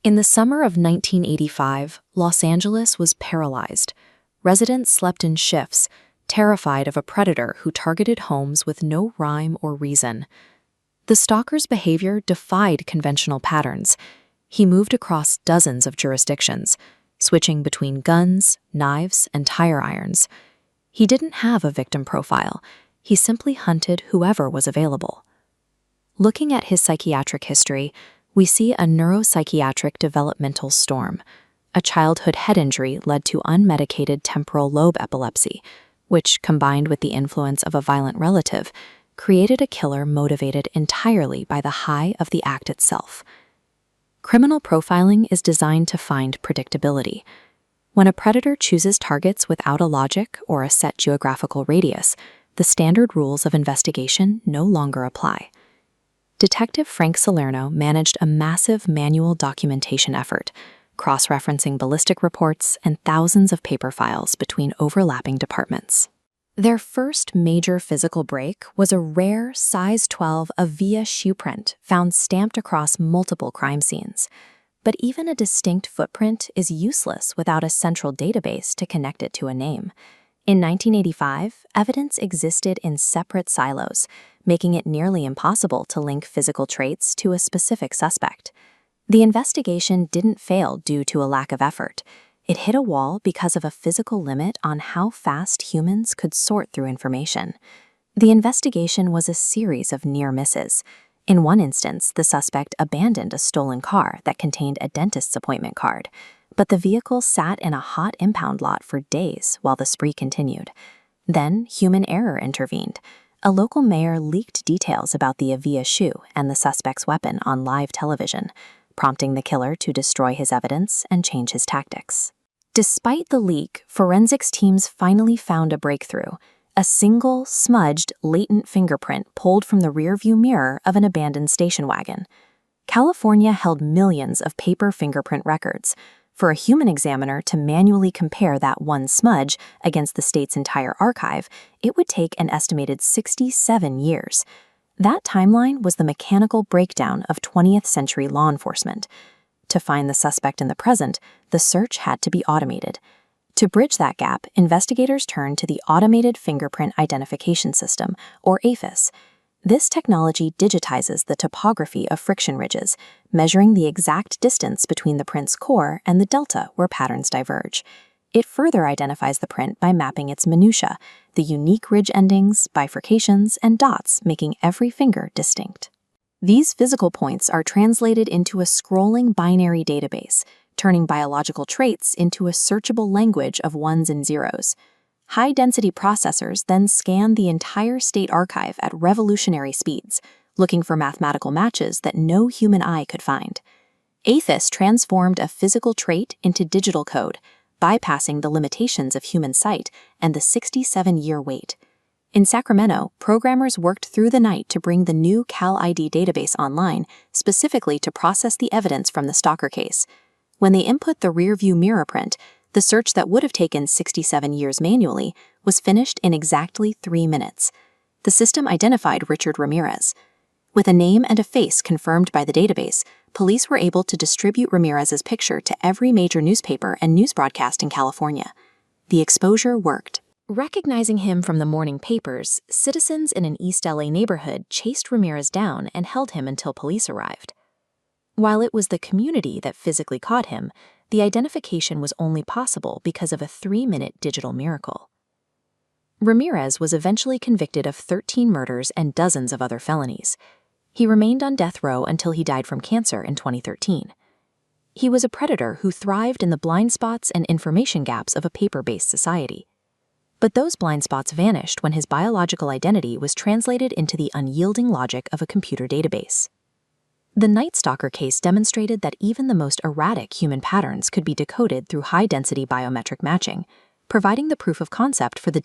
In the summer of 1985, Los Angeles was paralyzed. Residents slept in shifts, terrified of a predator who targeted homes with no rhyme or reason. The stalker's behavior defied conventional patterns. He moved across dozens of jurisdictions, switching between guns, knives, and tire irons. He didn't have a victim profile. He simply hunted whoever was available. Looking at his psychiatric history, we see a neuropsychiatric developmental storm. A childhood head injury led to unmedicated temporal lobe epilepsy, which, combined with the influence of a violent relative, created a killer motivated entirely by the high of the act itself. Criminal profiling is designed to find predictability. When a predator chooses targets without a logic or a set geographical radius, the standard rules of investigation no longer apply. Detective Frank Salerno managed a massive manual documentation effort, cross-referencing ballistic reports and thousands of paper files between overlapping departments. Their first major physical break was a rare size 12 Avia shoe print found stamped across multiple crime scenes. But even a distinct footprint is useless without a central database to connect it to a name. In 1985, evidence existed in separate silos, making it nearly impossible to link physical traits to a specific suspect. The investigation didn't fail due to a lack of effort. It hit a wall because of a physical limit on how fast humans could sort through information. The investigation was a series of near misses. In one instance, the suspect abandoned a stolen car that contained a dentist's appointment card, but the vehicle sat in a hot impound lot for days while the spree continued. Then, human error intervened. A local mayor leaked details about the Avia shoe and the suspect's weapon on live television, prompting the killer to destroy his evidence and change his tactics. Despite the leak, forensics teams finally found a breakthrough: a single, smudged, latent fingerprint pulled from the rearview mirror of an abandoned station wagon. California held millions of paper fingerprint records. For a human examiner to manually compare that one smudge against the state's entire archive, it would take an estimated 67 years. That timeline was the mechanical breakdown of 20th century law enforcement. To find the suspect in the present, the search had to be automated. To bridge that gap, investigators turned to the Automated Fingerprint Identification System, or AFIS. This technology digitizes the topography of friction ridges, measuring the exact distance between the print's core and the delta where patterns diverge. It further identifies the print by mapping its minutiae, the unique ridge endings, bifurcations, and dots making every finger distinct. These physical points are translated into a scrolling binary database, turning biological traits into a searchable language of ones and zeros. High-density processors then scan the entire state archive at revolutionary speeds, looking for mathematical matches that no human eye could find. AFIS transformed a physical trait into digital code, bypassing the limitations of human sight and the 67-year wait. In Sacramento, programmers worked through the night to bring the new CalID database online, specifically to process the evidence from the Stalker case. When they input the rearview mirror print, the search that would have taken 67 years manually was finished in exactly 3 minutes. The system identified Richard Ramirez. With a name and a face confirmed by the database, police were able to distribute Ramirez's picture to every major newspaper and news broadcast in California. The exposure worked. Recognizing him from the morning papers, citizens in an East LA neighborhood chased Ramirez down and held him until police arrived. While it was the community that physically caught him, the identification was only possible because of a 3-minute digital miracle. Ramirez was eventually convicted of 13 murders and dozens of other felonies. He remained on death row until he died from cancer in 2013. He was a predator who thrived in the blind spots and information gaps of a paper-based society. But those blind spots vanished when his biological identity was translated into the unyielding logic of a computer database. The Night Stalker case demonstrated that even the most erratic human patterns could be decoded through high-density biometric matching, providing the proof of concept for the